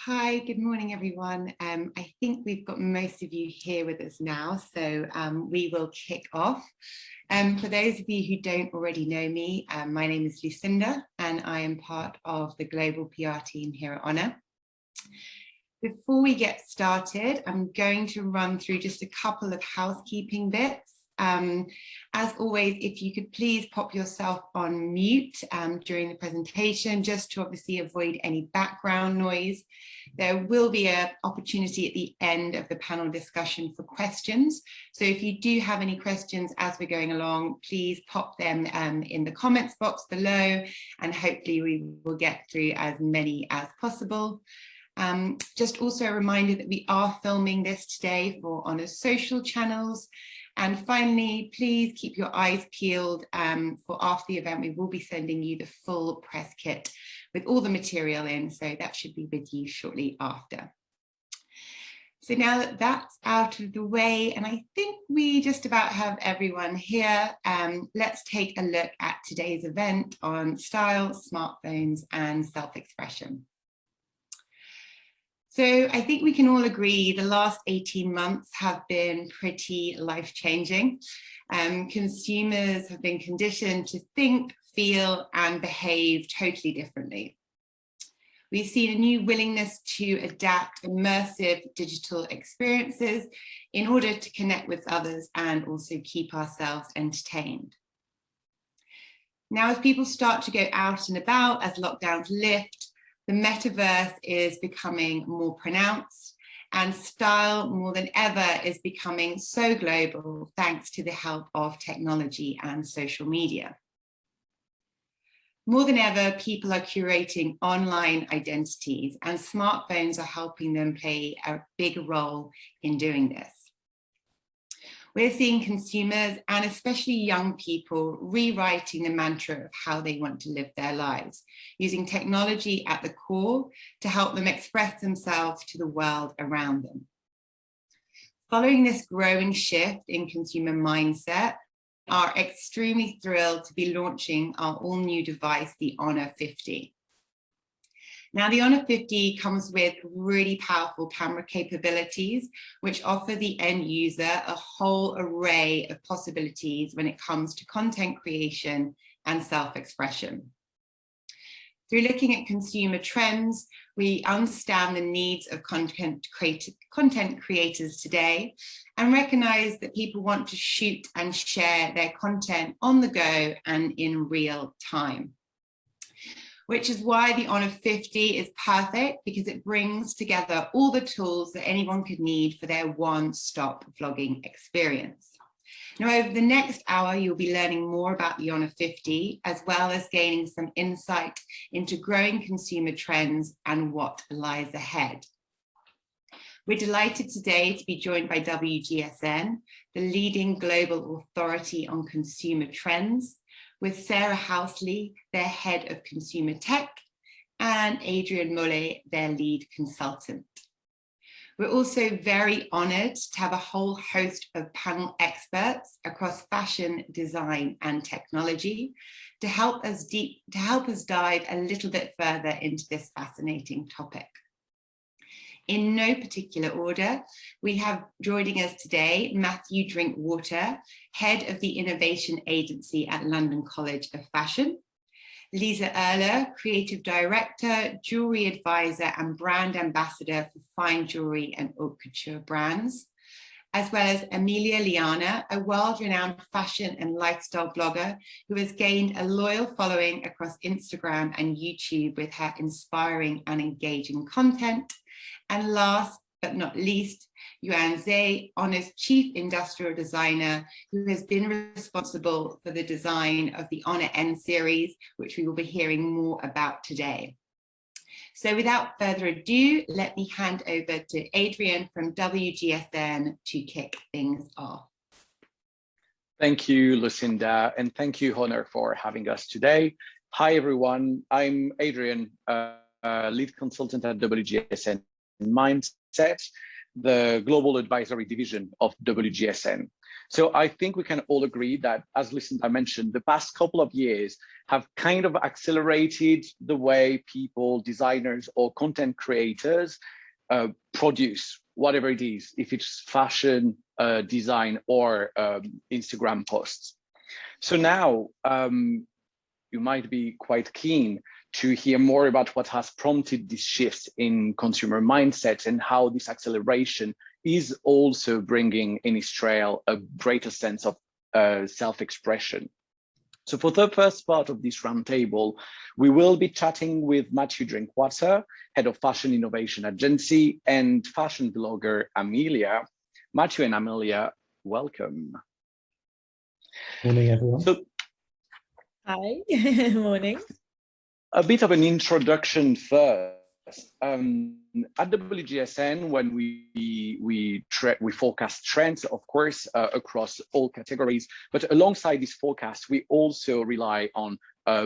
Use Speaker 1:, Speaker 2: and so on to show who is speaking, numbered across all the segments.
Speaker 1: Hi, good morning, everyone. I think we've got most of you here with us now, so we will kick off. For those of you who don't already know me, my name is Lucinda, and I am part of the global PR team here at Honor. Before we get started, I'm going to run through just a couple of housekeeping bits. As always, if you could please pop yourself on mute during the presentation, just to obviously avoid any background noise. There will be an opportunity at the end of the panel discussion for questions. So if you do have any questions as we're going along, please pop them in the comments box below, and hopefully we will get through as many as possible. Just also a reminder that we are filming this today for Honor's social channels. And finally, please keep your eyes peeled for after the event. We will be sending you the full press kit with all the material in, so that should be with you shortly after. So now that that's out of the way, and I think we just about have everyone here, let's take a look at today's event on style, smartphones, and self-expression. So I think we can all agree the last 18 months have been pretty life-changing. Consumers have been conditioned to think, feel, and behave totally differently. We've seen a new willingness to adapt immersive digital experiences in order to connect with others and also keep ourselves entertained. Now, as people start to go out and about, as lockdowns lift, the metaverse is becoming more pronounced, and style more than ever is becoming so global thanks to the help of technology and social media. More than ever, people are curating online identities, and smartphones are helping them play a big role in doing this. We're seeing consumers, and especially young people, rewriting the mantra of how they want to live their lives, using technology at the core to help them express themselves to the world around them. Following this growing shift in consumer mindset, we are extremely thrilled to be launching our all-new device, the Honor 50. Now, the Honor 50 comes with really powerful camera capabilities, which offer the end user a whole array of possibilities when it comes to content creation and self-expression. Through looking at consumer trends, we understand the needs of content creators today and recognize that people want to shoot and share their content on the go and in real time. Which is why the Honor 50 is perfect, because it brings together all the tools that anyone could need for their one-stop vlogging experience. Now, over the next hour, you'll be learning more about the Honor 50, as well as gaining some insight into growing consumer trends and what lies ahead. We're delighted today to be joined by WGSN, the leading global authority on consumer trends, with Sarah Housley, their head of consumer tech, and Adrian Mollet, their lead consultant. We're also very honored to have a whole host of panel experts across fashion, design, and technology to help us dive a little bit further into this fascinating topic. In no particular order, we have joining us today Matthew Drinkwater, Head of the Innovation Agency at London College of Fashion, Lisa Erler, Creative Director, Jewelry Advisor and Brand Ambassador for fine jewelry and haute couture brands, as well as Amelia Liana, a world-renowned fashion and lifestyle blogger who has gained a loyal following across Instagram and YouTube with her inspiring and engaging content. And last but not least, Yuan, Honor's Chief Industrial Designer, who has been responsible for the design of the Honor N series, which we will be hearing more about today. So without further ado, let me hand over to Adrian from WGSN to kick things off.
Speaker 2: Thank you, Lucinda, and thank you, Honor, for having us today. Hi, everyone. I'm Adrian, lead consultant at WGSN Mindset. the Global Advisory Division of WGSN. So I think we can all agree that, as Lucinda mentioned, the past couple of years have kind of accelerated the way people, designers, or content creators produce whatever it is, if it's fashion, design, or Instagram posts. So now you might be quite keen to hear more about what has prompted this shift in consumer mindsets and how this acceleration is also bringing in Israel a greater sense of self-expression. So for the first part of this roundtable, we will be chatting with Matthew Drinkwater, Head of Fashion Innovation Agency, and fashion blogger Amelia. Matthew and Amelia, welcome.
Speaker 3: Morning, everyone.
Speaker 2: So,
Speaker 4: hi, morning.
Speaker 2: A bit of an introduction first. At WGSN, when we forecast trends, of course, across all categories, but alongside this forecast, we also rely on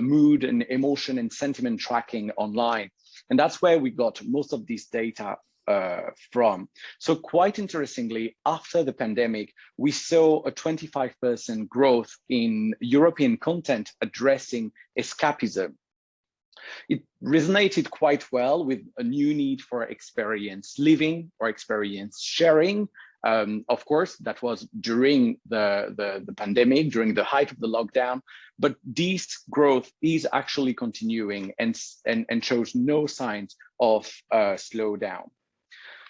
Speaker 2: mood and emotion and sentiment tracking online. And that's where we got most of this data from. So quite interestingly, after the pandemic, we saw a 25% growth in European content addressing escapism. It resonated quite well with a new need for experience living or experience sharing. Of course, that was during the pandemic, during the height of the lockdown, but this growth is actually continuing and shows no signs of slowdown.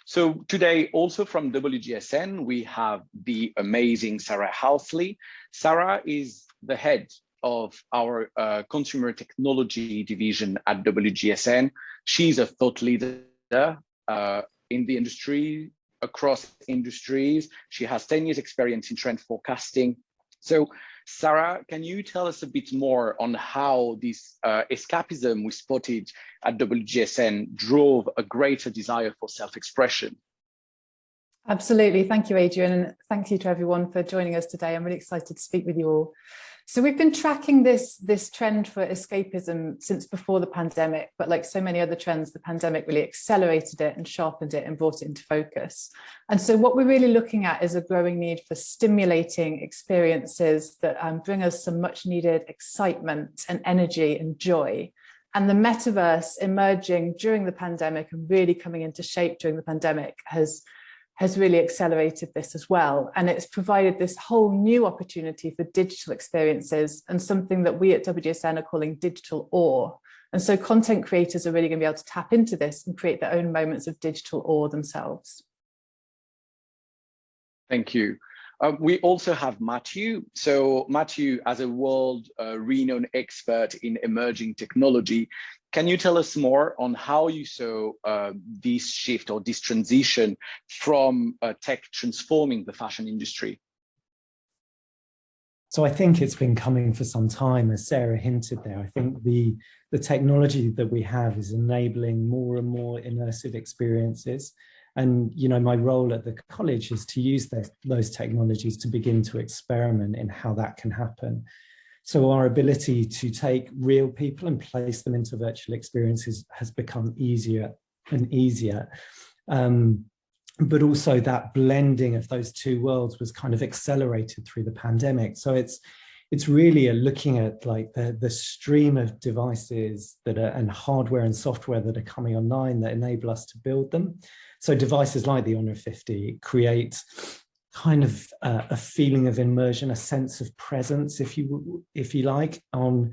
Speaker 2: So today, also from WGSN, we have the amazing Sarah Housley. Sarah is the head of our consumer technology division at WGSN. She's a thought leader in the industry, across industries. She has 10 years experience in trend forecasting. So Sarah, can you tell us a bit more on how this escapism we spotted at WGSN drove a greater desire for self-expression?
Speaker 4: Absolutely. Thank you, Adrian. And thank you to everyone for joining us today. I'm really excited to speak with you all. So we've been tracking this trend for escapism since before the pandemic, but like so many other trends, the pandemic really accelerated it and sharpened it and brought it into focus. And so what we're really looking at is a growing need for stimulating experiences that bring us some much needed excitement and energy and joy. And the metaverse emerging during the pandemic and really coming into shape during the pandemic has really accelerated this as well. And it's provided this whole new opportunity for digital experiences and something that we at WGSN are calling digital awe. And so content creators are really going to be able to tap into this and create their own moments of digital awe themselves.
Speaker 2: Thank you. We also have Matthew. So Matthew, as a world renowned expert in emerging technology, can you tell us more on how you saw this shift or this transition from tech transforming the fashion industry?
Speaker 3: So I think it's been coming for some time, as Sarah hinted there. I think the technology that we have is enabling more and more immersive experiences. And, you know, my role at the college is to use those technologies to begin to experiment in how that can happen. So our ability to take real people and place them into virtual experiences has become easier and easier. But also that blending of those two worlds was kind of accelerated through the pandemic. So it's really looking at like the stream of devices that are, and hardware and software that are coming online that enable us to build them. So devices like the Honor 50 create kind of a feeling of immersion, a sense of presence, if you like, on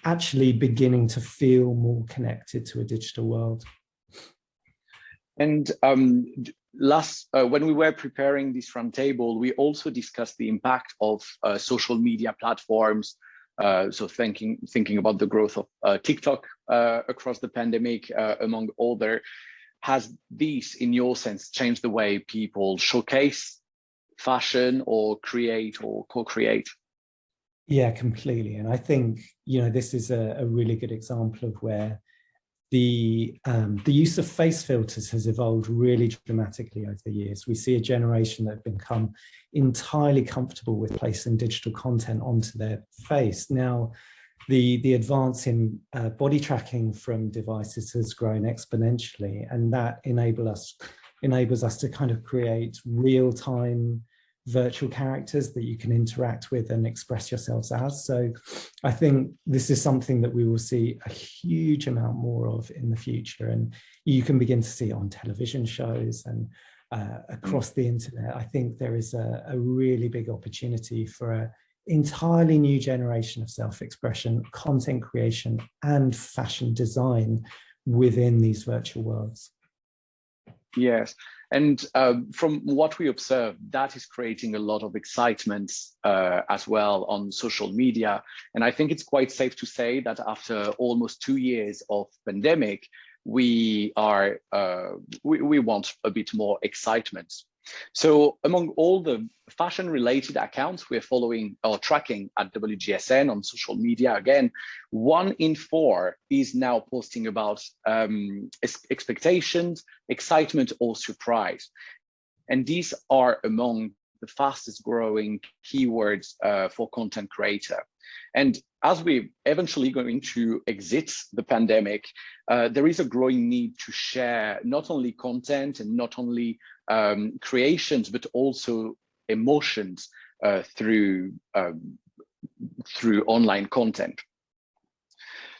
Speaker 3: actually beginning to feel more connected to a digital world.
Speaker 2: And when we were preparing this roundtable, we also discussed the impact of social media platforms. So thinking about the growth of TikTok across the pandemic, among other. Has this, in your sense, changed the way people showcase fashion or create or co-create?
Speaker 3: Yeah, completely. And I think, you know, this is a really good example of where the use of face filters has evolved really dramatically over the years. We see a generation that have become entirely comfortable with placing digital content onto their face. Now, the advance in body tracking from devices has grown exponentially, and that enables enables us to kind of create real-time virtual characters that you can interact with and express yourselves as. So I think this is something that we will see a huge amount more of in the future, and you can begin to see it on television shows and across the internet. I think there is a really big opportunity for an entirely new generation of self-expression, content creation, and fashion design within these virtual worlds.
Speaker 2: Yes, and from what we observe, that is creating a lot of excitement as well on social media. And I think it's quite safe to say that after almost 2 years of pandemic, we want a bit more excitement. So among all the fashion related accounts we're following or tracking at WGSN on social media, again, 1 in 4 is now posting about expectations, excitement, or surprise. And these are among the fastest growing keywords for content creator. And as we're eventually going to exit the pandemic, there is a growing need to share not only content and not only creations, but also emotions through online content.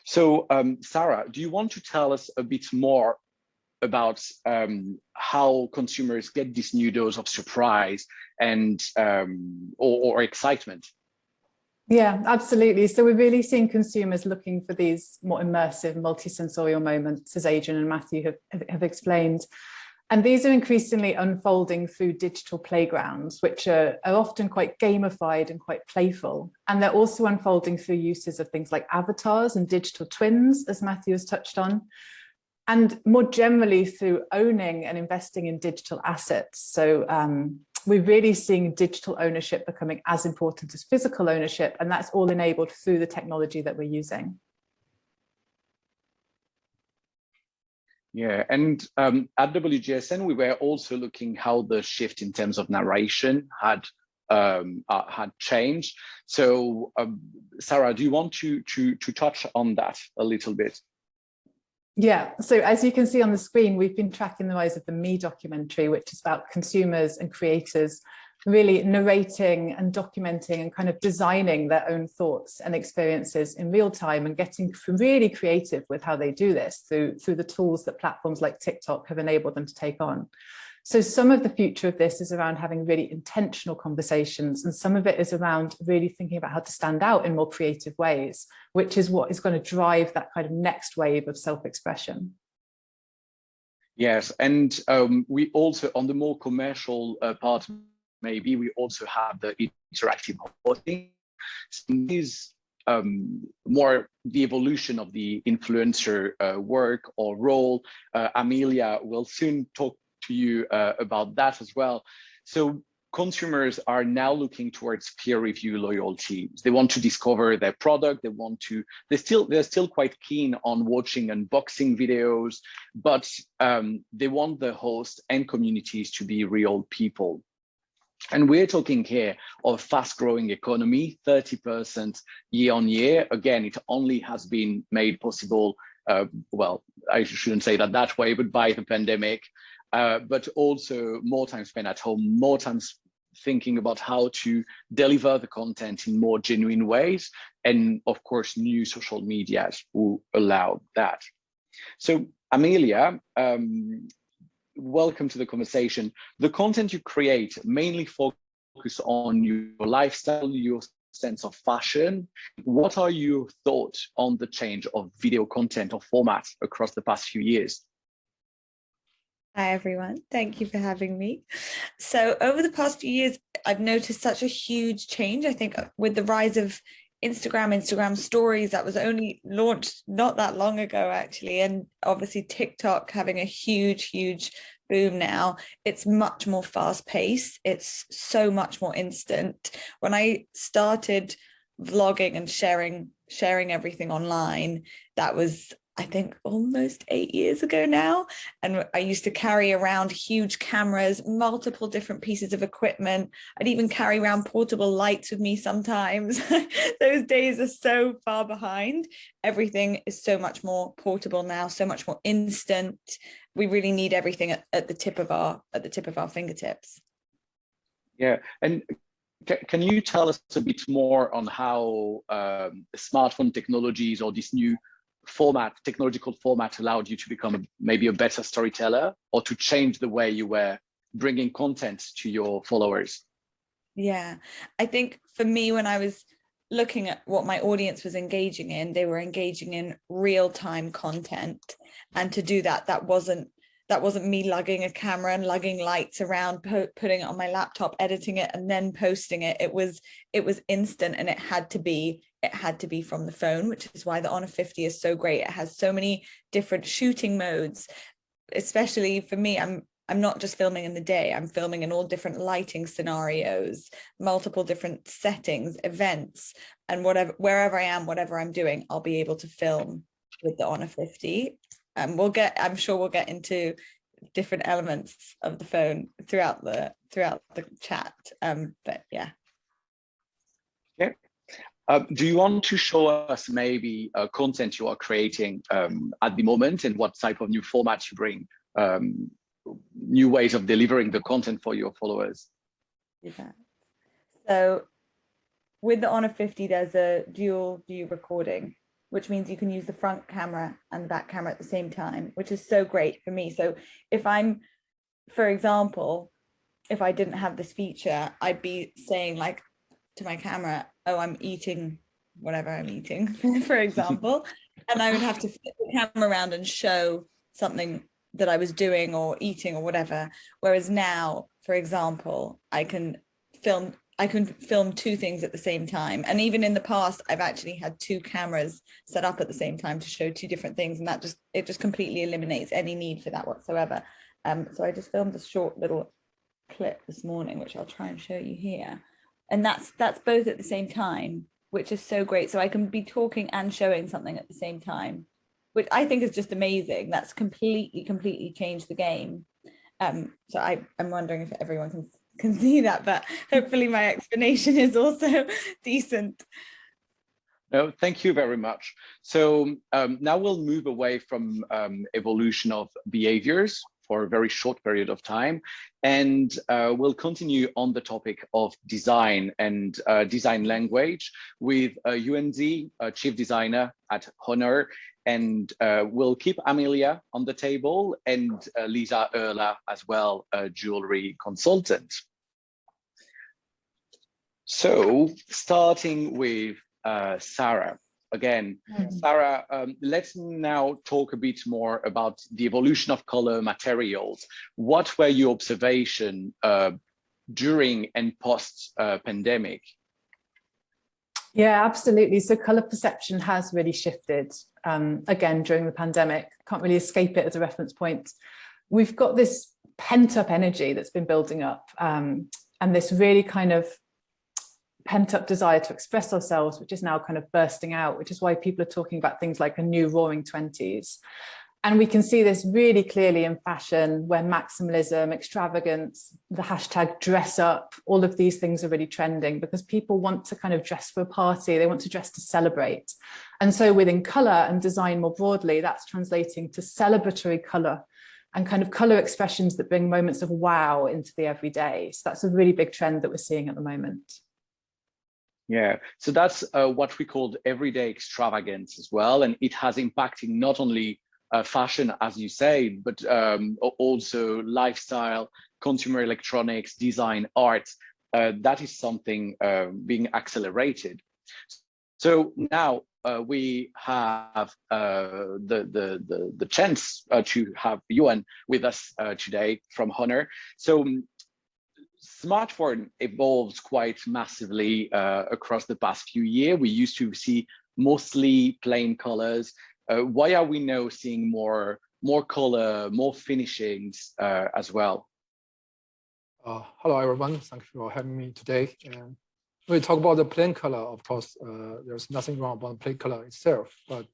Speaker 2: So Sarah, do you want to tell us a bit more about how consumers get this new dose of surprise and or excitement?
Speaker 4: Yeah, absolutely. So we're really seeing consumers looking for these more immersive, multisensorial moments, as Adrian and Matthew have explained. And these are increasingly unfolding through digital playgrounds, which are often quite gamified and quite playful. And they're also unfolding through uses of things like avatars and digital twins, as Matthew has touched on. And more generally through owning and investing in digital assets. So we're really seeing digital ownership becoming as important as physical ownership, and that's all enabled through the technology that we're using.
Speaker 2: Yeah, and at WGSN, we were also looking how the shift in terms of narration had changed. So Sarah, do you want to touch on that a little bit?
Speaker 4: Yeah, so as you can see on the screen, we've been tracking the rise of the Me documentary, which is about consumers and creators really narrating and documenting and kind of designing their own thoughts and experiences in real time and getting really creative with how they do this through the tools that platforms like TikTok have enabled them to take on. So some of the future of this is around having really intentional conversations, and some of it is around really thinking about how to stand out in more creative ways, which is what is going to drive that kind of next wave of self-expression. Yes,
Speaker 2: and we also, on the more commercial part, maybe we also have the interactive hosting. Is more the evolution of the influencer work or role. Amelia will soon talk to you about that as well. So consumers are now looking towards peer review loyalty. They want to discover their product. They're still quite keen on watching unboxing videos, but they want the host and communities to be real people. And we're talking here of fast growing economy, 30% year on year. Again, it only has been made possible, well, I shouldn't say that way, but by the pandemic. But also more time spent at home, more time thinking about how to deliver the content in more genuine ways. And of course, new social medias will allow that. So Amelia, welcome to the conversation. The content you create mainly focus on your lifestyle, your sense of fashion. What are your thoughts on the change of video content or format across the past few years?
Speaker 5: Hi, everyone. Thank you for having me. So over the past few years, I've noticed such a huge change. I think with the rise of Instagram stories, that was only launched not that long ago, actually. And obviously TikTok having a huge boom now. It's much more fast paced. It's so much more instant. When I started vlogging and sharing everything online, that was, I think, almost 8 years ago now. And I used to carry around huge cameras, multiple different pieces of equipment. I'd even carry around portable lights with me sometimes. Those days are so far behind. Everything is so much more portable now, so much more instant. we really need everything at the tip of our fingertips.
Speaker 2: Yeah, and can you tell us a bit more on how smartphone technologies or this new technological format allowed you to become maybe a better storyteller, or to change the way you were bringing content to your followers?
Speaker 5: Yeah, I think for me, when I was looking at what my audience was engaging in, they were engaging in real-time content. And to do that, that wasn't me lugging a camera and lugging lights around, putting it on my laptop, editing it, and then posting it. It was instant, and it had to be from the phone, which is why the Honor 50 is so great. It has so many different shooting modes. Especially for me, I'm not just filming in the day, I'm filming in all different lighting scenarios, multiple different settings, events, and wherever I am, whatever I'm doing, I'll be able to film with the Honor 50. I'm sure we'll get into different elements of the phone throughout the chat. But yeah.
Speaker 2: Yeah. Do you want to show us maybe content you are creating at the moment, and what type of new formats you bring? New ways of delivering the content for your followers?
Speaker 5: So with the Honor 50, there's a dual view recording, which means you can use the front camera and the back camera at the same time, which is so great for me. So if I'm, for example, if I didn't have this feature, I'd be saying like to my camera, oh, I'm eating whatever I'm eating, for example, and I would have to flip the camera around and show something that I was doing or eating or whatever. Whereas now, for example, I can film two things at the same time. And even in the past, I've actually had two cameras set up at the same time to show two different things. And it just completely eliminates any need for that whatsoever. So I just filmed a short little clip this morning, which I'll try and show you here. And that's both at the same time, which is so great. So I can be talking and showing something at the same time, which I think is just amazing. That's completely changed the game. So I'm wondering if everyone can see that, but hopefully my explanation is also decent.
Speaker 2: No, thank you very much. So now we'll move away from evolution of behaviors for a very short period of time, and we'll continue on the topic of design and design language with Yuan, chief designer at Honor, and we'll keep Amelia on the table, and Lisa Erla as well, a jewelry consultant. So starting with Sarah. Again, Sarah, let's now talk a bit more about the evolution of color materials. What were your observations during and post pandemic?
Speaker 4: Yeah, absolutely. So color perception has really shifted again during the pandemic. Can't really escape it as a reference point. We've got this pent up energy that's been building up, and this really kind of pent up desire to express ourselves, which is now kind of bursting out, which is why people are talking about things like a new roaring 20s. And we can see this really clearly in fashion, where maximalism, extravagance, the hashtag dress up, all of these things are really trending because people want to kind of dress for a party. They want to dress to celebrate. And so within color and design more broadly, that's translating to celebratory color and kind of color expressions that bring moments of wow into the everyday. So that's a really big trend that we're seeing at the moment.
Speaker 2: Yeah, so that's what we called everyday extravagance as well. And it has impacted not only fashion, as you say, but also lifestyle, consumer electronics, design, art. That is something being accelerated. So now we have the chance to have Yuan with us today from Honor. So smartphone evolves quite massively across the past few years. We used to see mostly plain colors. Why are we now seeing more color, more finishings as well?
Speaker 6: Hello, everyone. Thank you for having me today. And when we talk about the plain color, of course, there's nothing wrong about the plain color itself, but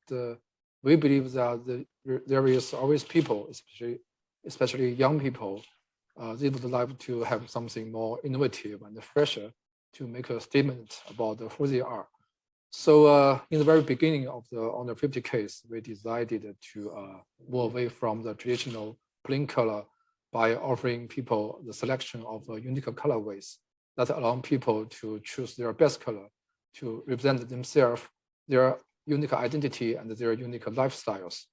Speaker 6: we believe that there is always people, especially young people, they would like to have something more innovative and fresher to make a statement about who they are. So in the very beginning of the Honor 50 case, we decided to move away from the traditional plain color by offering people the selection of unique colorways that allow people to choose their best color to represent themselves, their unique identity, and their unique lifestyles.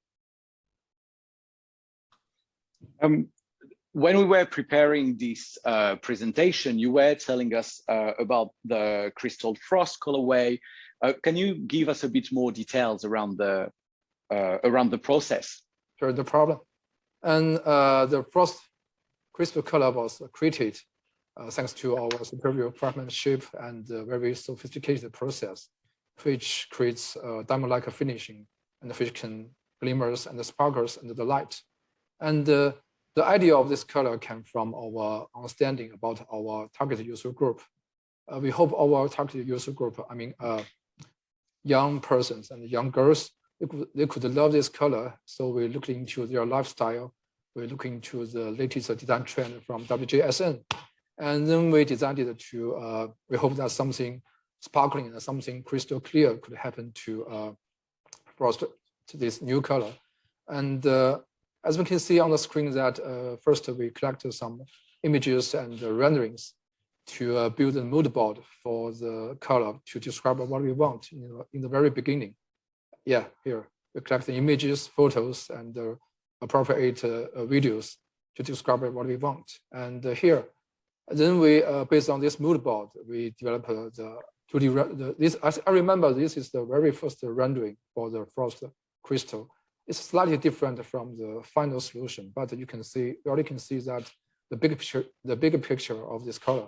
Speaker 2: When we were preparing this presentation, you were telling us about the Crystal Frost colorway. Can you give us a bit more details around the process?
Speaker 6: Sure, no problem. And the Frost crystal color was created thanks to our superior craftsmanship and very sophisticated process, which creates diamond-like finishing and which can glimmers and sparkles under the light. And the idea of this color came from our understanding about our target user group. We hope our target user group, I mean, young persons and young girls, they could love this color. So we looked into their lifestyle. We look into the latest design trend from WGSN. And then we decided to, we hope that something sparkling and something crystal clear could happen to Frost, to this new color. And as we can see on the screen that first we collected some images and renderings to build a mood board for the color to describe what we want in the very beginning. Yeah, here we collect the images, photos, and appropriate videos to describe what we want. And here, then we, based on this mood board, we developed the 2D, this, I remember this is the very first rendering for the Frost crystal. It's slightly different from the final solution, but you can see, you already can see that the bigger picture of this color.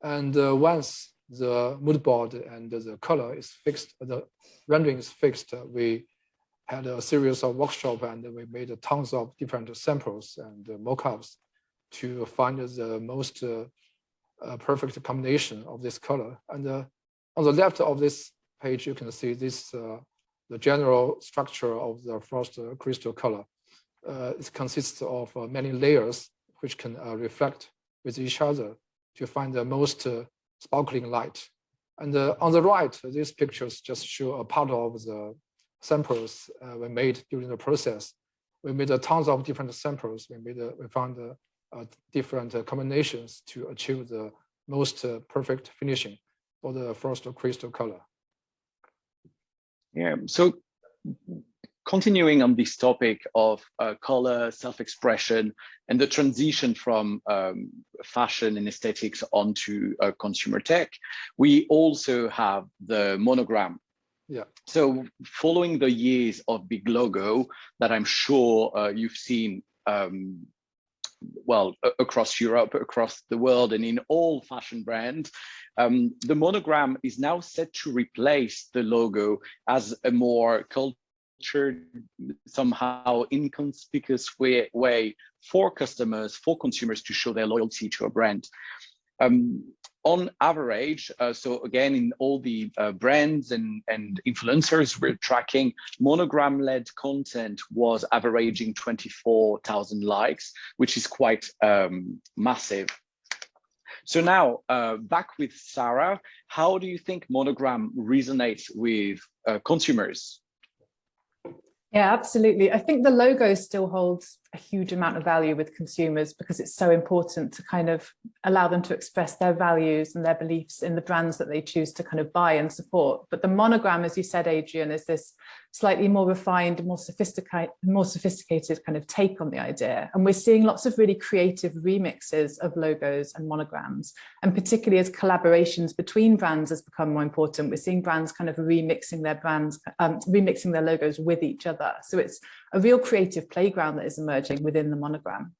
Speaker 6: And once the mood board and the color is fixed, the rendering is fixed, we had a series of workshops and we made tons of different samples and mock-ups to find the most perfect combination of this color. And on the left of this page, you can see this the general structure of the Frost crystal color. It consists of many layers which can reflect with each other to find the most sparkling light. And on the right, these pictures just show a part of the samples we made during the process. We made tons of different samples. We found different combinations to achieve the most perfect finishing for the Frost crystal color.
Speaker 2: Yeah, so continuing on this topic of color, self-expression, and the transition from fashion and aesthetics onto consumer tech, we also have the monogram.
Speaker 6: Yeah.
Speaker 2: So following the years of big logo that I'm sure you've seen well, across Europe, across the world, and in all fashion brands, the monogram is now set to replace the logo as a more cultured, somehow inconspicuous way for customers, for consumers to show their loyalty to a brand. On average, so again, in all the brands and influencers we're tracking, monogram-led content was averaging 24,000 likes, which is quite massive. So now, back with Sarah, how do you think monogram resonates with consumers?
Speaker 4: Yeah, absolutely. I think the logo still holds a huge amount of value with consumers because it's so important to kind of allow them to express their values and their beliefs in the brands that they choose to kind of buy and support. But the monogram, as you said, Adrian, is this slightly more refined, more sophisticated kind of take on the idea. And we're seeing lots of really creative remixes of logos and monograms. And particularly as collaborations between brands has become more important, we're seeing brands kind of remixing their brands, remixing their logos with each other. So it's a real creative playground that is emerging within the monogram.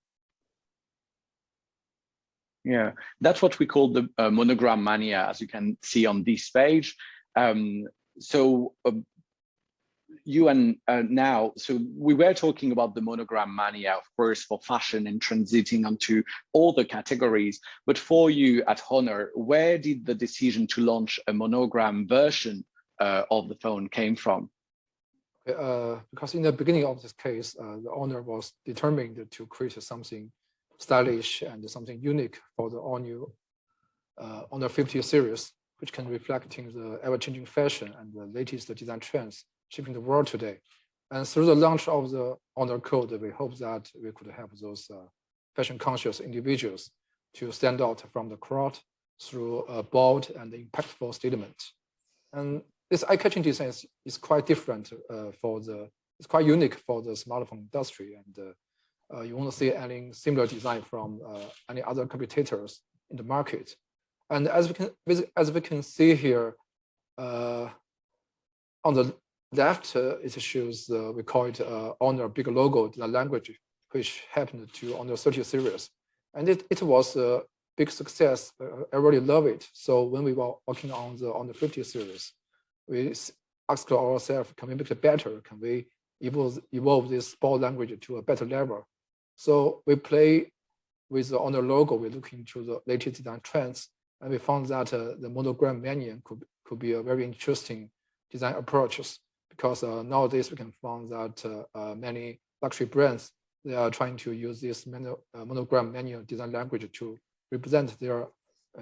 Speaker 2: Yeah, that's what we call the monogram mania, as you can see on this page. Yuan, now, so we were talking about the monogram mania, of course, for fashion and transiting onto all the categories. But for you at Honor, where did the decision to launch a monogram version of the phone came from?
Speaker 6: Because in the beginning of this case, the owner was determined to create something stylish and something unique for the all-new Honor 50 series, which can reflect in the ever-changing fashion and the latest design trends shaping the world today. And through the launch of the honor code, we hope that we could help those fashion-conscious individuals to stand out from the crowd through a bold and impactful statement. And this eye-catching design is quite different it's quite unique for the smartphone industry, and you won't see any similar design from any other competitors in the market. And as we can see here, on the left, it shows we call it Honor Big Logo design language, which happened to Honor 30 series, and it was a big success. I really love it. So when we were working on the 50 series, we asked ourselves, can we make it better? Can we evolve this sport language to a better level? So we play with the Honor logo. We look into the latest design trends, and we found that the monogram menu could be a very interesting design approaches, because nowadays we can find that many luxury brands, they are trying to use this monogram menu design language to represent their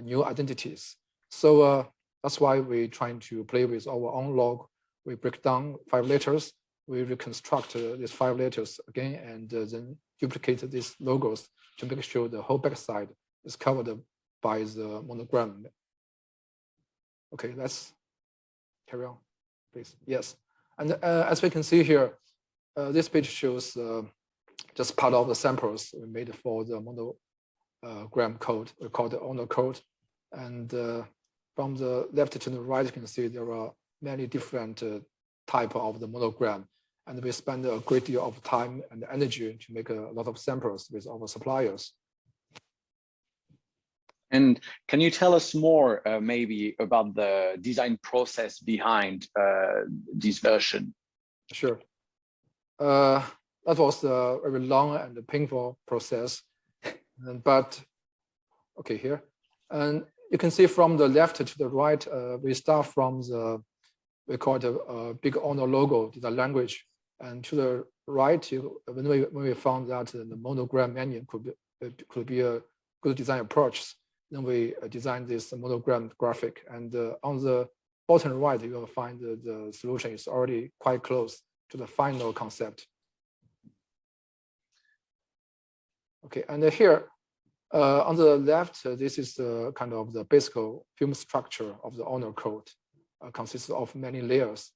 Speaker 6: new identities. So that's why we're trying to play with our own logo. We break down 5 letters, we reconstruct these 5 letters again, and then duplicate these logos to make sure the whole backside is covered by the monogram. Okay, let's carry on, please. Yes, and as we can see here, this page shows just part of the samples we made for the monogram code. We call it Honor code. And from the left to the right, you can see there are many different type of the monogram. And we spend a great deal of time and energy to make a lot of samples with our suppliers.
Speaker 2: And can you tell us more maybe about the design process behind this version?
Speaker 6: Sure. That was a very long and painful process, but okay, here. And you can see from the left to the right, we start from we call it a big Honor logo design language. And to the right, when we found that the monogram menu could be a good design approach, then we designed this monogram graphic. And on the bottom right, you will find the solution is already quite close to the final concept. Okay, and here on the left, this is the kind of the basic film structure of the Honor code. Consists of many layers.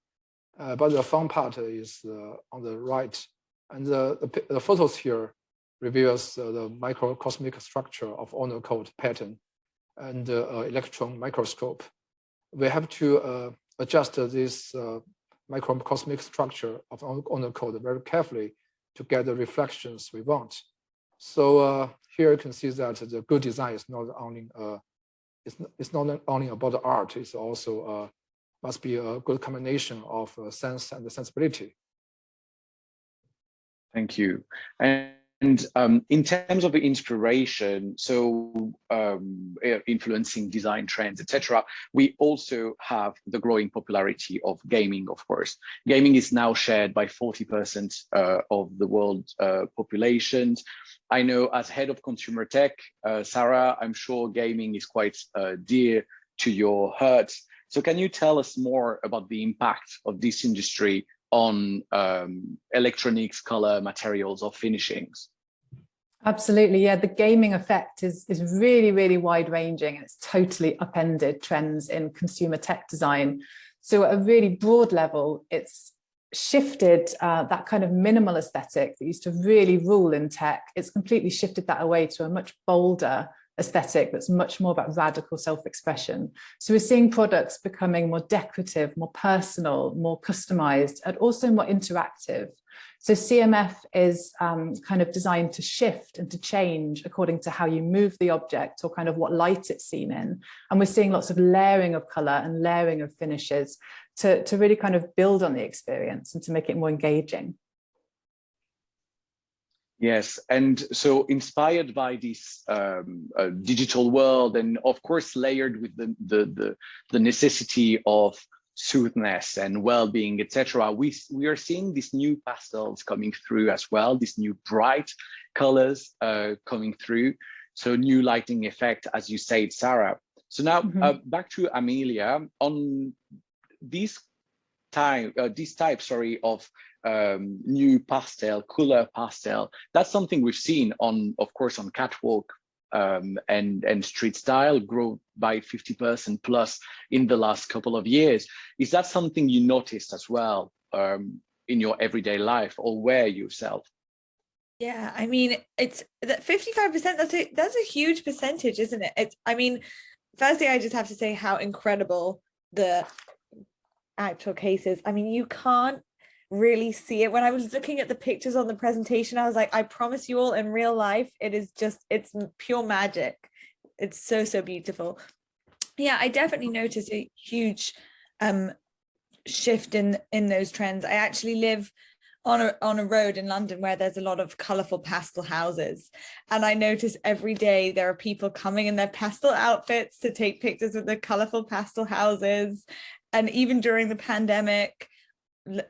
Speaker 6: But the fun part is on the right. And the photos here reveals the microcosmic structure of Honor code pattern and electron microscope. We have to adjust this microcosmic structure of Honor code very carefully to get the reflections we want. So here you can see that the good design is not only it's not only about the art, it's also must be a good combination of sense and sensibility.
Speaker 2: Thank you. And in terms of the inspiration, so influencing design trends, etc., we also have the growing popularity of gaming, of course. Gaming is now shared by 40% of the world population. I know as head of consumer tech, Sarah, I'm sure gaming is quite dear to your heart. So can you tell us more about the impact of this industry on electronics, color, materials, or finishings?
Speaker 4: Absolutely, yeah. The gaming effect is really, really wide ranging, and it's totally upended trends in consumer tech design. So at a really broad level, it's shifted that kind of minimal aesthetic that used to really rule in tech. It's completely shifted that away to a much bolder aesthetic that's much more about radical self-expression. So we're seeing products becoming more decorative, more personal, more customized, and also more interactive. So CMF is kind of designed to shift and to change according to how you move the object or kind of what light it's seen in. And we're seeing lots of layering of color and layering of finishes to really kind of build on the experience and to make it more engaging.
Speaker 2: Yes, and so inspired by this digital world, and of course layered with the necessity of soothness and well-being, etc., we are seeing these new pastels coming through as well, these new bright colors coming through. So new lighting effect, as you said, Sarah. So now back to Amelia on these of new pastel, cooler pastel. That's something we've seen on, of course, on catwalk and street style grow by 50% plus in the last couple of years. Is that something you noticed as well in your everyday life or wear yourself?
Speaker 5: Yeah, I mean, it's that 55%, that's a huge percentage, isn't it? It's, I mean, firstly, I just have to say how incredible the actual case is. I mean, you can't really see it. When I was looking at the pictures on the presentation, I was like, I promise you all, in real life, it is just, it's pure magic. It's so, so beautiful. Yeah, I definitely noticed a huge shift in those trends. I actually live on a road in London where there's a lot of colorful pastel houses, and I notice every day there are people coming in their pastel outfits to take pictures of the colorful pastel houses. And even during the pandemic,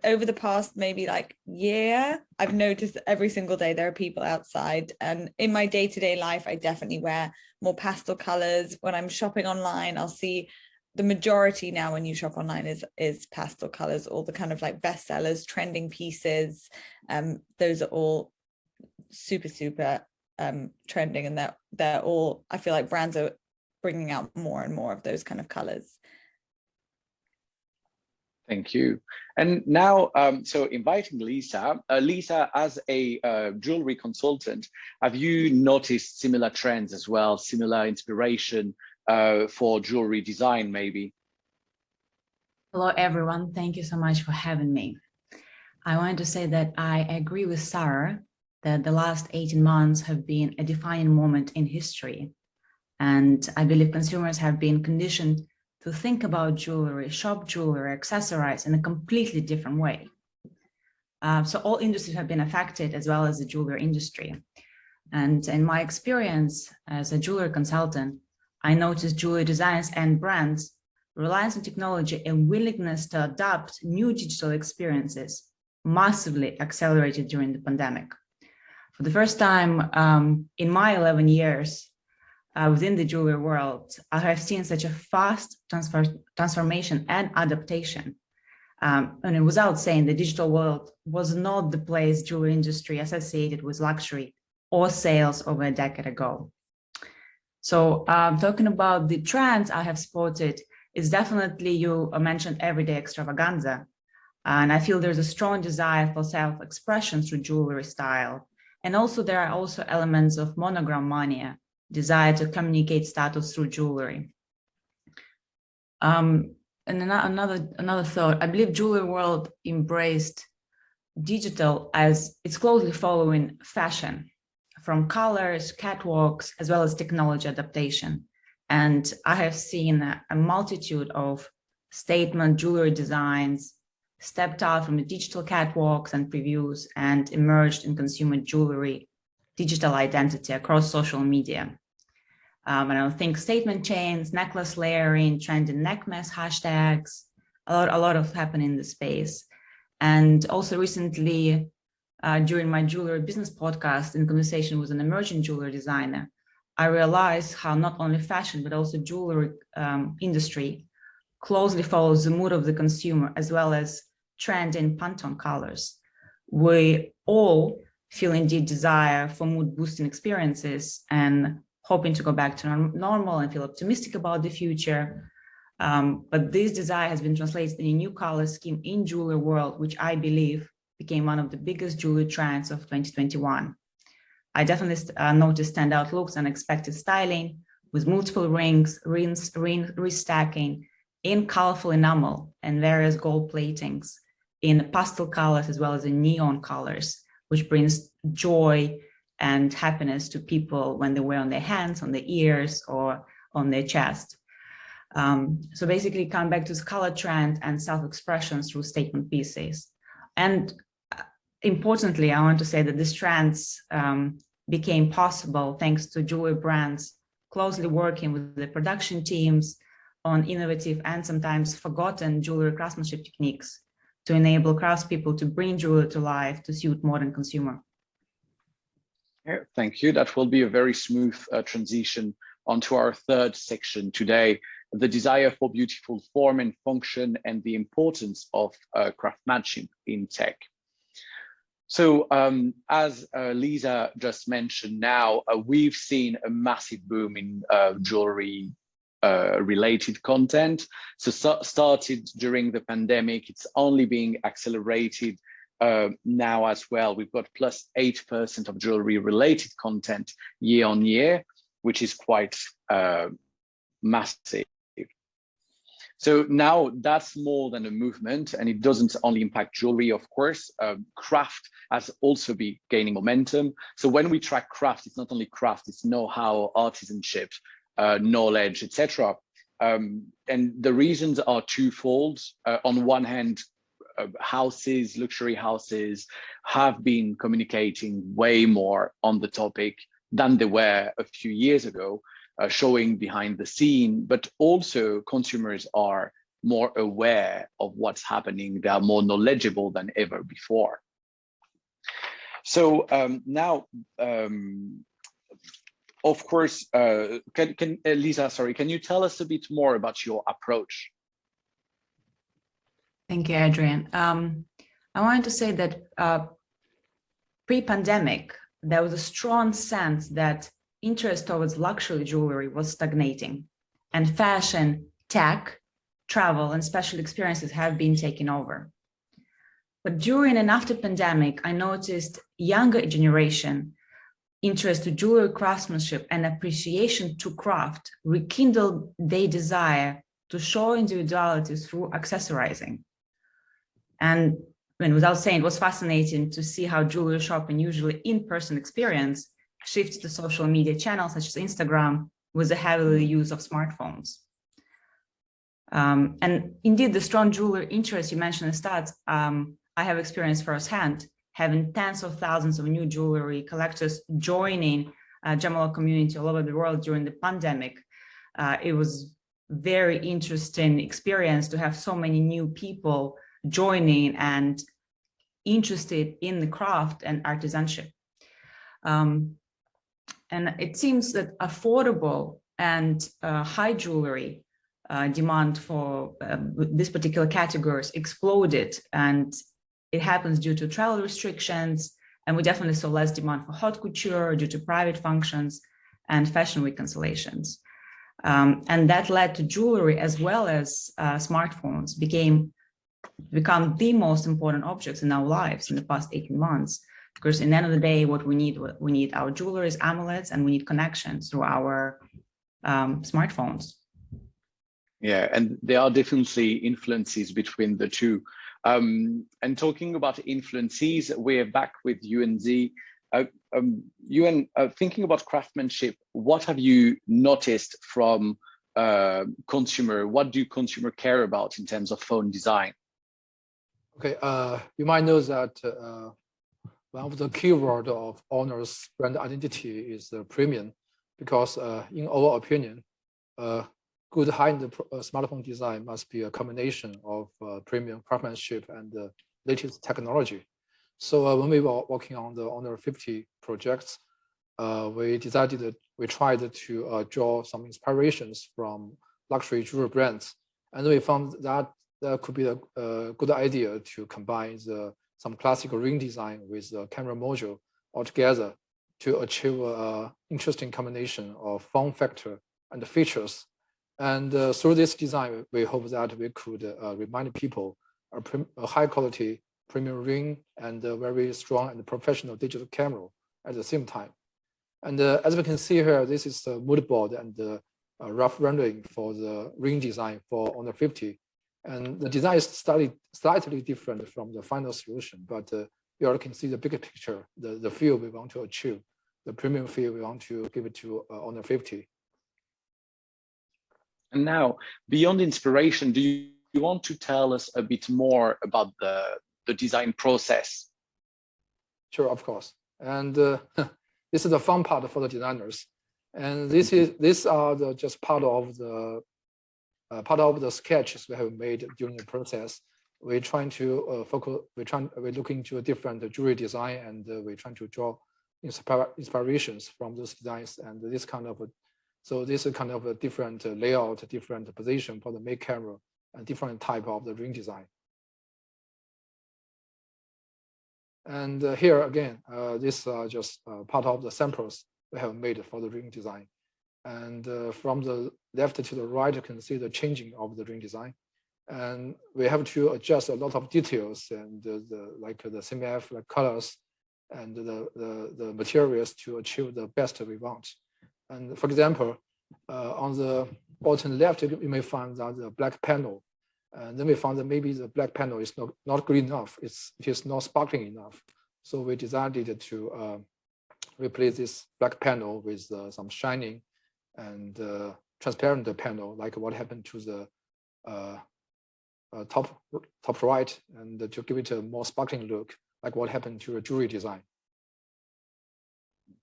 Speaker 5: over the past maybe like year, I've noticed that every single day there are people outside. And in my day-to-day life, I definitely wear more pastel colors. When I'm shopping online, I'll see the majority now when you shop online is pastel colors, all the kind of like bestsellers, trending pieces. Those are all super trending, and they're all, I feel like brands are bringing out more and more of those kind of colors.
Speaker 2: Thank you. And now, so inviting Lisa. Lisa, as a jewelry consultant, have you noticed similar trends as well, similar inspiration for jewelry design, maybe?
Speaker 7: Hello, everyone. Thank you so much for having me. I wanted to say that I agree with Sarah that the last 18 months have been a defining moment in history. And I believe consumers have been conditioned to think about jewelry, shop jewelry, accessorize in a completely different way. So all industries have been affected, as well as the jewelry industry. And in my experience as a jewelry consultant, I noticed jewelry designers and brands' reliance on technology and willingness to adopt new digital experiences massively accelerated during the pandemic. For the first time in my 11 years within the jewelry world, I have seen such a fast transformation and adaptation. And without saying, the digital world was not the place jewelry industry associated with luxury or sales over a decade ago. So talking about the trends I have spotted, is definitely, you mentioned everyday extravaganza. And I feel there's a strong desire for self-expression through jewelry style. And also there are also elements of monogram mania, desire to communicate status through jewelry. And another thought, I believe jewelry world embraced digital as it's closely following fashion, from colors, catwalks, as well as technology adaptation. And I have seen a multitude of statement jewelry designs stepped out from the digital catwalks and previews and emerged in consumer jewelry digital identity across social media. And I think statement chains, necklace layering, trending neck mess hashtags, a lot of happening in the space. And also recently, during my jewelry business podcast, in conversation with an emerging jewelry designer, I realized how not only fashion, but also jewelry industry closely follows the mood of the consumer, as well as trend in Pantone colors. We all feel indeed desire for mood boosting experiences and hoping to go back to normal and feel optimistic about the future. But this desire has been translated in a new color scheme in jewelry world, which I believe became one of the biggest jewelry trends of 2021. I definitely noticed standout looks and unexpected styling with multiple rings, restacking in colorful enamel and various gold platings in pastel colors as well as in neon colors, which brings joy and happiness to people when they wear on their hands, on their ears, or on their chest. So basically come back to this color trend and self-expression through statement pieces. And importantly, I want to say that these trends became possible thanks to jewelry brands closely working with the production teams on innovative and sometimes forgotten jewelry craftsmanship techniques to enable craftspeople to bring jewelry to life to suit modern consumer.
Speaker 2: Yeah, thank you. That will be a very smooth transition onto our third section today. the desire for beautiful form and function, and the importance of craftsmanship in tech. So as Lisa just mentioned now, we've seen a massive boom in jewelry related content. So started during the pandemic, it's only being accelerated now as well. We've got +8% of jewelry related content year on year, which is quite massive. So now that's more than a movement, and it doesn't only impact jewelry, of course. Craft has also been gaining momentum. So when we track craft, it's not only craft, it's know-how, artisanship, knowledge, etc. And the reasons are twofold. On one hand, houses, luxury houses have been communicating way more on the topic than they were a few years ago, showing behind the scene, but also consumers are more aware of what's happening. They are more knowledgeable than ever before. So now, of course, Lisa, sorry, can you tell us a bit more about your approach?
Speaker 7: Thank you, Adrian. I wanted to say that pre-pandemic, there was a strong sense that interest towards luxury jewelry was stagnating, and fashion, tech, travel, and special experiences have been taken over. But during and after pandemic, I noticed younger generation interest to jewelry craftsmanship and appreciation to craft rekindled their desire to show individuality through accessorizing. And without saying, it was fascinating to see how jewelry shopping, usually in-person experience, shifts to social media channels such as Instagram with the heavy use of smartphones. And indeed, the strong jewelry interest you mentioned in stats, I have experienced firsthand, having tens of thousands of new jewelry collectors joining Gemala community all over the world during the pandemic. It was very interesting experience to have so many new people joining and interested in the craft and artisanship. And it seems that affordable and high jewelry demand for this particular categories exploded, and it happens due to travel restrictions, and we definitely saw less demand for haute couture due to private functions and fashion week cancellations. And that led to jewelry as well as smartphones become the most important objects in our lives in the past 18 months. Because in the end of the day, what we need our jewelry, amulets, and we need connections through our smartphones.
Speaker 2: Yeah, and there are definitely influences between the two. And talking about influences, we're back with Yuan. Yuan, thinking about craftsmanship, what have you noticed from consumer? What do consumer care about in terms of phone design?
Speaker 6: Okay, you might know that one of the keyword of Honor's brand identity is the premium, because in our opinion, good high-end smartphone design must be a combination of premium craftsmanship and the latest technology. So when we were working on the Honor 50 projects, we tried to draw some inspirations from luxury jewelry brands, and we found that that could be a good idea to combine some classical ring design with the camera module altogether to achieve an interesting combination of form factor and features. And through this design, we hope that we could remind people a high quality premium ring and a very strong and professional digital camera at the same time. And as we can see here, this is the mood board and the rough rendering for the ring design for Honor 50. And the design is slightly different from the final solution, but you all can see the bigger picture, the feel we want to achieve, the premium feel we want to give it to Honor 50.
Speaker 2: And now, beyond inspiration, do you want to tell us a bit more about the design process?
Speaker 6: Sure, of course. And this is the fun part for the designers. And these are just part of the sketches we have made during the process. We're trying to we're looking into a different jewelry design, and we're trying to draw inspirations from those designs. And this kind of So this is kind of a different layout, different position for the main camera, and different type of the ring design. And here again, this is just part of the samples we have made for the ring design. And from the left to the right, you can see the changing of the ring design. And we have to adjust a lot of details and like the CMF, like colors, and the materials to achieve the best we want. And for example, on the bottom left, you may find that the black panel. And then we found that maybe the black panel is not green enough. It is not sparkling enough. So we decided to replace this black panel with some shining and transparent panel, like what happened to the top right, and to give it a more sparkling look, like what happened to a jewelry design.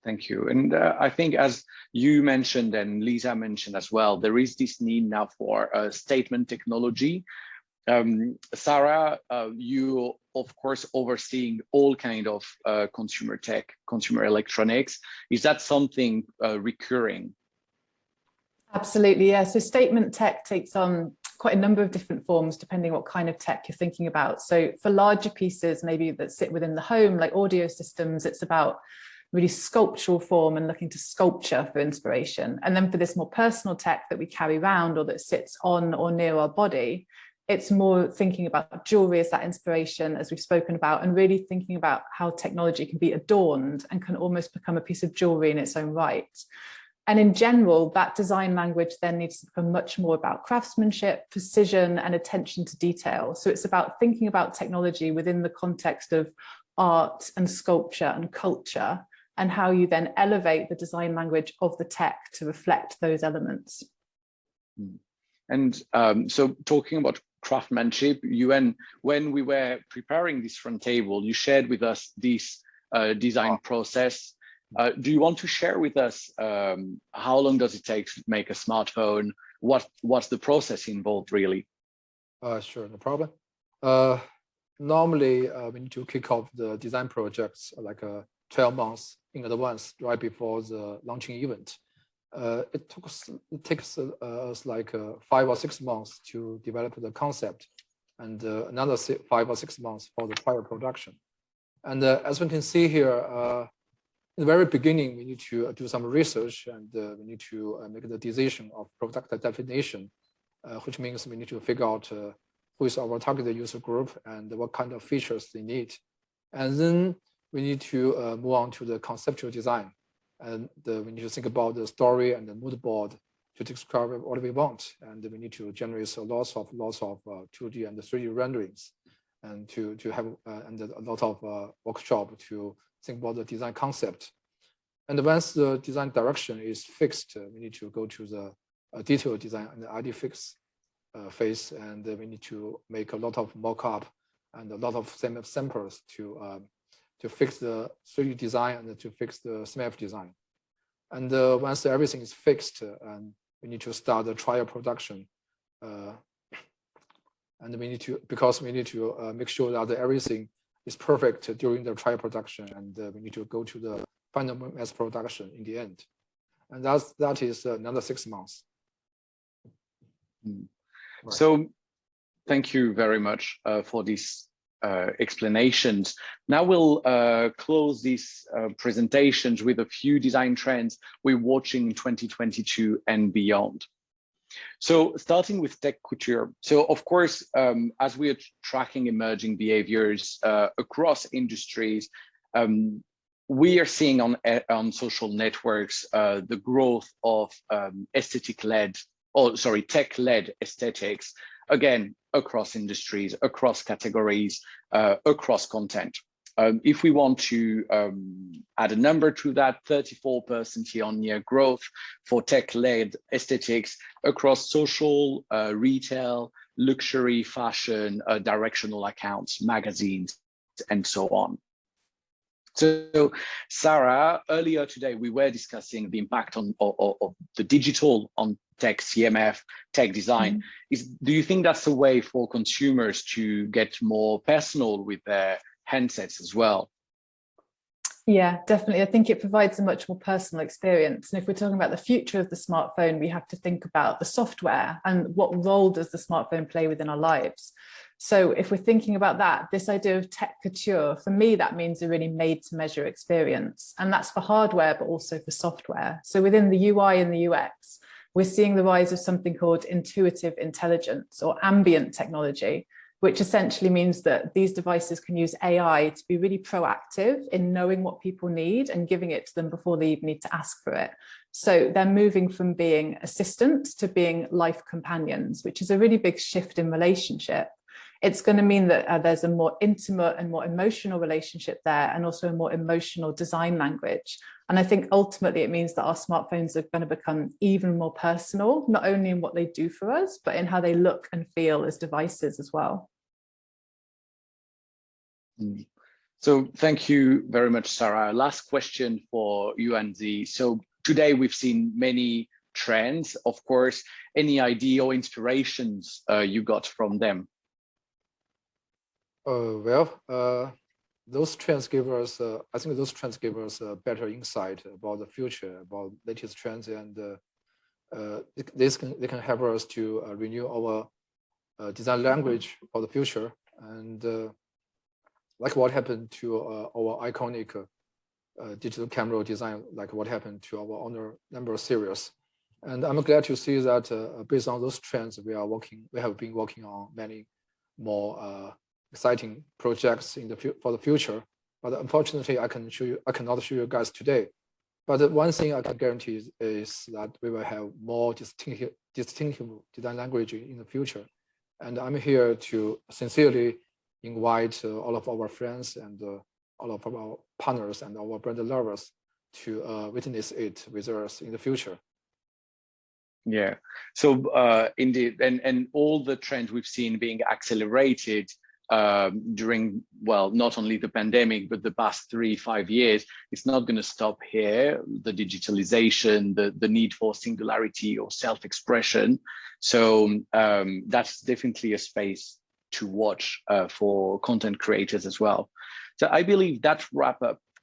Speaker 2: Thank you. And I think, as you mentioned and Lisa mentioned as well, there is this need now for statement technology. Sarah, you of course overseeing all kind of consumer tech, consumer electronics. Is that something recurring?
Speaker 4: Absolutely, yeah. So statement tech takes on quite a number of different forms depending what kind of tech you're thinking about. So for larger pieces, maybe that sit within the home, like audio systems, it's about really sculptural form and looking to sculpture for inspiration. And then for this more personal tech that we carry around or that sits on or near our body, it's more thinking about jewelry as that inspiration, as we've spoken about, and really thinking about how technology can be adorned and can almost become a piece of jewelry in its own right. And in general, that design language then needs to become much more about craftsmanship, precision, and attention to detail. So it's about thinking about technology within the context of art and sculpture and culture, and how you then elevate the design language of the tech to reflect those elements.
Speaker 2: And so talking about craftsmanship, Yuan, when we were preparing this front table, you shared with us this design process. Do you want to share with us how long does it take to make a smartphone? What's the process involved really?
Speaker 6: Sure, no problem. Normally, we need to kick off the design projects like 12 months in advance, right before the launching event. It takes us like 5 or 6 months to develop the concept, and another 5 or 6 months for the trial production. And as we can see here, in the very beginning, we need to do some research, and we need to make the decision of product definition, which means we need to figure out who is our target user group and what kind of features they need. And then we need to move on to the conceptual design. And we need to think about the story and the mood board to describe what we want. And we need to generate lots of 2D and 3D renderings, and to have and a lot of workshop to think about the design concept. And once the design direction is fixed, we need to go to the detailed design and the ID fix phase, and we need to make a lot of mock-up and a lot of samples to fix the 3D design and to fix the SMF design. And once everything is fixed, and we need to start the trial production. And we need to, because we need to make sure that everything is perfect during the trial production, and we need to go to the final mass production in the end. And that is another 6 months.
Speaker 2: Right. So thank you very much for these explanations. Now we'll close these presentations with a few design trends we're watching in 2022 and beyond. So starting with tech couture. So of course, as we are tracking emerging behaviors across industries, we are seeing on social networks the growth of tech-led aesthetics, again, across industries, across categories, across content. If we want to add a number to that, 34% year-on-year growth for tech-led aesthetics across social, retail, luxury, fashion, directional accounts, magazines, and so on. So, Sarah, earlier today, we were discussing the impact of the digital on tech, CMF, tech design. Do you think that's a way for consumers to get more personal with their handsets as well?
Speaker 4: Yeah, definitely. I think it provides a much more personal experience. And if we're talking about the future of the smartphone, we have to think about the software and what role does the smartphone play within our lives. So if we're thinking about that, this idea of tech couture, for me, that means a really made to measure experience. And that's for hardware, but also for software. So within the UI and the UX, we're seeing the rise of something called intuitive intelligence or ambient technology, which essentially means that these devices can use AI to be really proactive in knowing what people need and giving it to them before they even need to ask for it. So they're moving from being assistants to being life companions, which is a really big shift in relationship. It's going to mean that there's a more intimate and more emotional relationship there, and also a more emotional design language. And I think ultimately it means that our smartphones are going to become even more personal, not only in what they do for us, but in how they look and feel as devices as well.
Speaker 2: So thank you very much, Sarah. Last question for Yuan. So today we've seen many trends. Of course, any idea or inspirations you got from them?
Speaker 6: Those trends give us, I think those trends give us a better insight about the future, about latest trends, and they can help us to renew our design language for the future. And like what happened to our iconic digital camera design, like what happened to our Honor number series. And I'm glad to see that based on those trends, we have been working on many more exciting projects for the future. But unfortunately, I cannot show you guys today. But one thing I can guarantee is that we will have more distinctive design language in the future. And I'm here to sincerely invite all of our friends and all of our partners and our brand lovers to witness it with us in the future.
Speaker 2: Yeah, so indeed, and all the trends we've seen being accelerated during, well, not only the pandemic, but the past 3-5 years, it's not going to stop here. The digitalization, the need for singularity or self-expression. So that's definitely a space to watch for content creators as well. So I believe that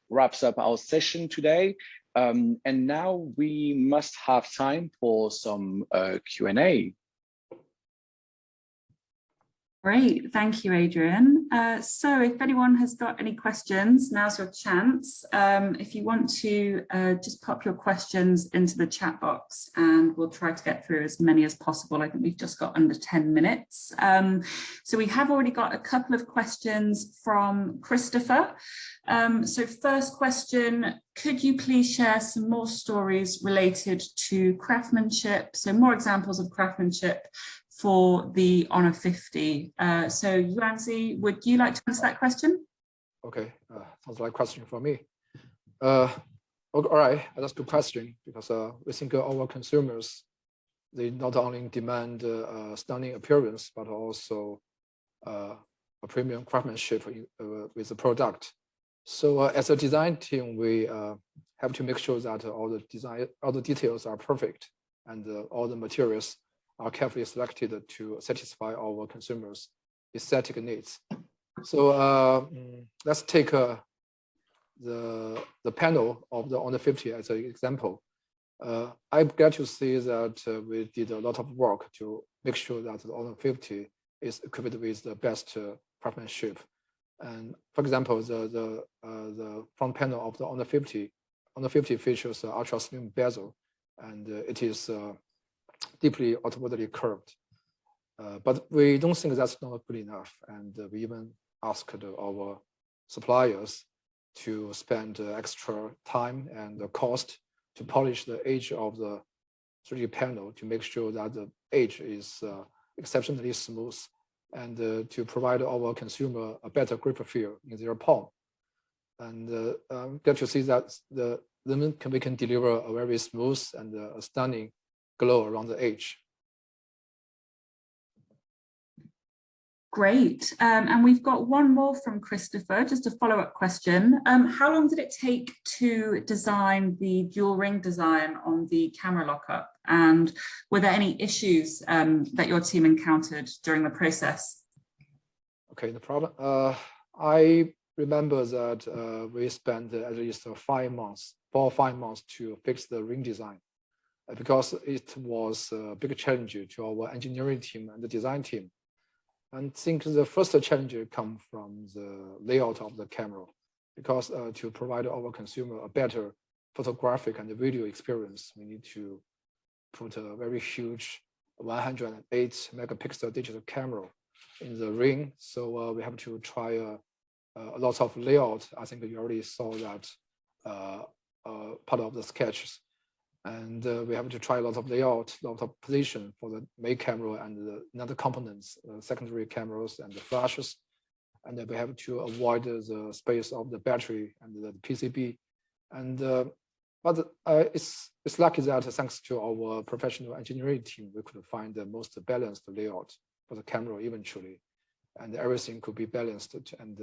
Speaker 2: wraps up our session today. And now we must have time for some Q&A.
Speaker 7: Great, thank you, Adrian. So if anyone has got any questions, now's your chance. If you want to just pop your questions into the chat box and we'll try to get through as many as possible. I think we've just got under 10 minutes. So we have already got a couple of questions from Christopher. So first question, could you please share some more stories related to craftsmanship? So more examples of craftsmanship for the Honor 50. So Yuan, would you like to answer that question?
Speaker 6: Okay, sounds like a question for me. All right, that's a good question, because we think our consumers, they not only demand stunning appearance, but also a premium craftsmanship with the product. So as a design team, we have to make sure that all the details are perfect, and all the materials are carefully selected to satisfy our consumers' aesthetic needs. So let's take the panel of the Honor 50 as an example. I'm glad to see that we did a lot of work to make sure that the Honor 50 is equipped with the best craftsmanship. And for example, the front panel of the Honor 50 features an ultra slim bezel, and it is deeply automatically curved. But we don't think that's not good enough. And we even asked our suppliers to spend extra time and cost to polish the edge of the 3D panel to make sure that the edge is exceptionally smooth, and to provide our consumer a better grip feel in their palm. And get to see that we can deliver a very smooth and a stunning glow around the edge.
Speaker 7: Great, and we've got one more from Christopher, just a follow-up question. How long did it take to design the dual ring design on the camera lockup? And were there any issues that your team encountered during the process?
Speaker 6: Okay, no problem. I remember that we spent at least 4 or 5 months to fix the ring design, because it was a big challenge to our engineering team and the design team. And I think the first challenge comes from the layout of the camera, because to provide our consumer a better photographic and video experience, we need to put a very huge 108 megapixel digital camera in the ring. So we have to try a lot of layout. I think you already saw that part of the sketches. And we have to try a lot of layout, a lot of position for the main camera and the other components, secondary cameras and the flashes. And then we have to avoid the space of the battery and the PCB. And but it's lucky that thanks to our professional engineering team, we could find the most balanced layout for the camera eventually, and everything could be balanced, and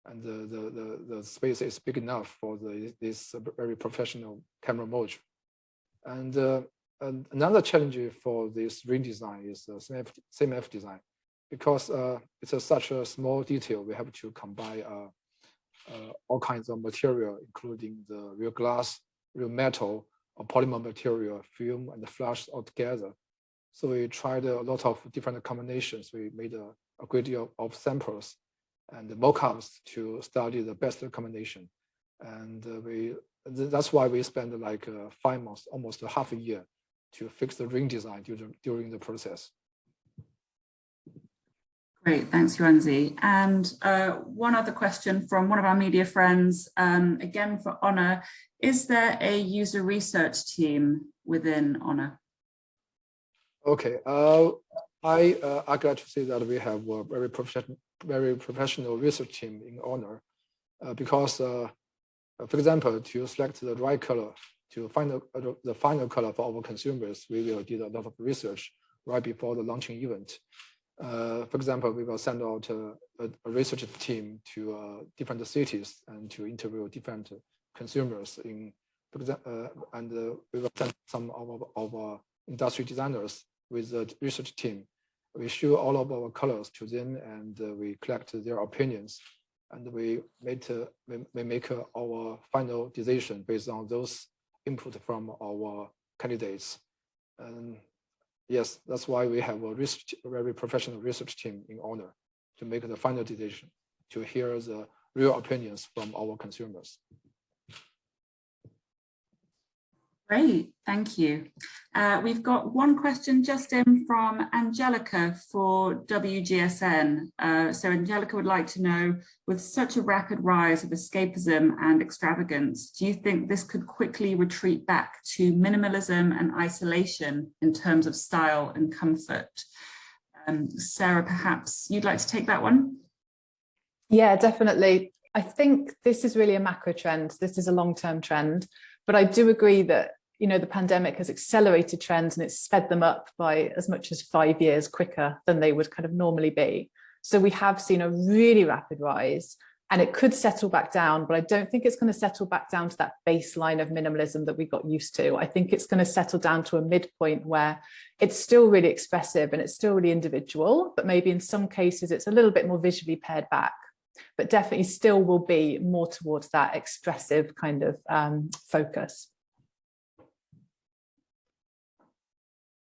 Speaker 6: the space is big enough for this very professional camera module. And another challenge for this ring design is the CMF design, because it's such a small detail. We have to combine all kinds of material, including the real glass, real metal, or polymer material, film, and the flash all together. So we tried a lot of different combinations. We made a great deal of samples and mock-ups to study the best combination. And that's why we spent like 5 months, almost half a year, to fix the ring design during the process.
Speaker 7: Great, thanks, Yuan. And one other question from one of our media friends, again for Honor. Is there a user research team within Honor?
Speaker 6: Okay, I got to say that we have a very professional research team in Honor, because, for example, to select the right color, to find the final color for our consumers, we will do a lot of research right before the launching event. For example, we will send out a research team to different cities and to interview different consumers and we will send some of our industry designers with the research team. We show all of our colors to them, and we collect their opinions, and we make our final decision based on those input from our candidates. And yes, that's why we have a very professional research team in Honor to make the final decision, to hear the real opinions from our consumers.
Speaker 7: Great, thank you. We've got one question just in from Angelica for WGSN. So Angelica would like to know, with such a rapid rise of escapism and extravagance, do you think this could quickly retreat back to minimalism and isolation in terms of style and comfort? Sarah, perhaps you'd like to take that one?
Speaker 4: Yeah, definitely. I think this is really a macro trend. This is a long-term trend, but I do agree that the pandemic has accelerated trends and it's sped them up by as much as 5 years quicker than they would kind of normally be. So we have seen a really rapid rise, and it could settle back down, but I don't think it's going to settle back down to that baseline of minimalism that we got used to. I think it's going to settle down to a midpoint where it's still really expressive and it's still really individual, but maybe in some cases it's a little bit more visually pared back, but definitely still will be more towards that expressive kind of focus.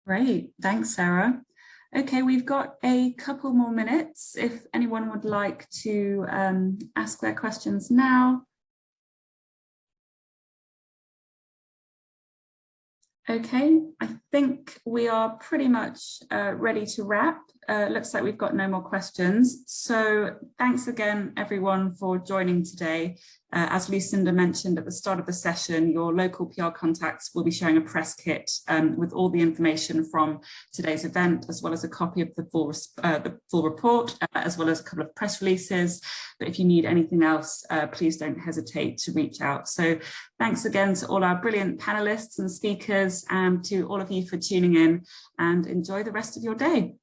Speaker 7: Great, thanks, Sarah. Okay, we've got a couple more minutes if anyone would like to ask their questions now. Okay, I think we are pretty much ready to wrap. Looks like we've got no more questions. So thanks again, everyone, for joining today. As Lucinda mentioned at the start of the session, your local PR contacts will be sharing a press kit with all the information from today's event, as well as a copy of the full report, as well as a couple of press releases. But if you need anything else, please don't hesitate to reach out. So thanks again to all our brilliant panelists and speakers, and to all of you for tuning in, and enjoy the rest of your day.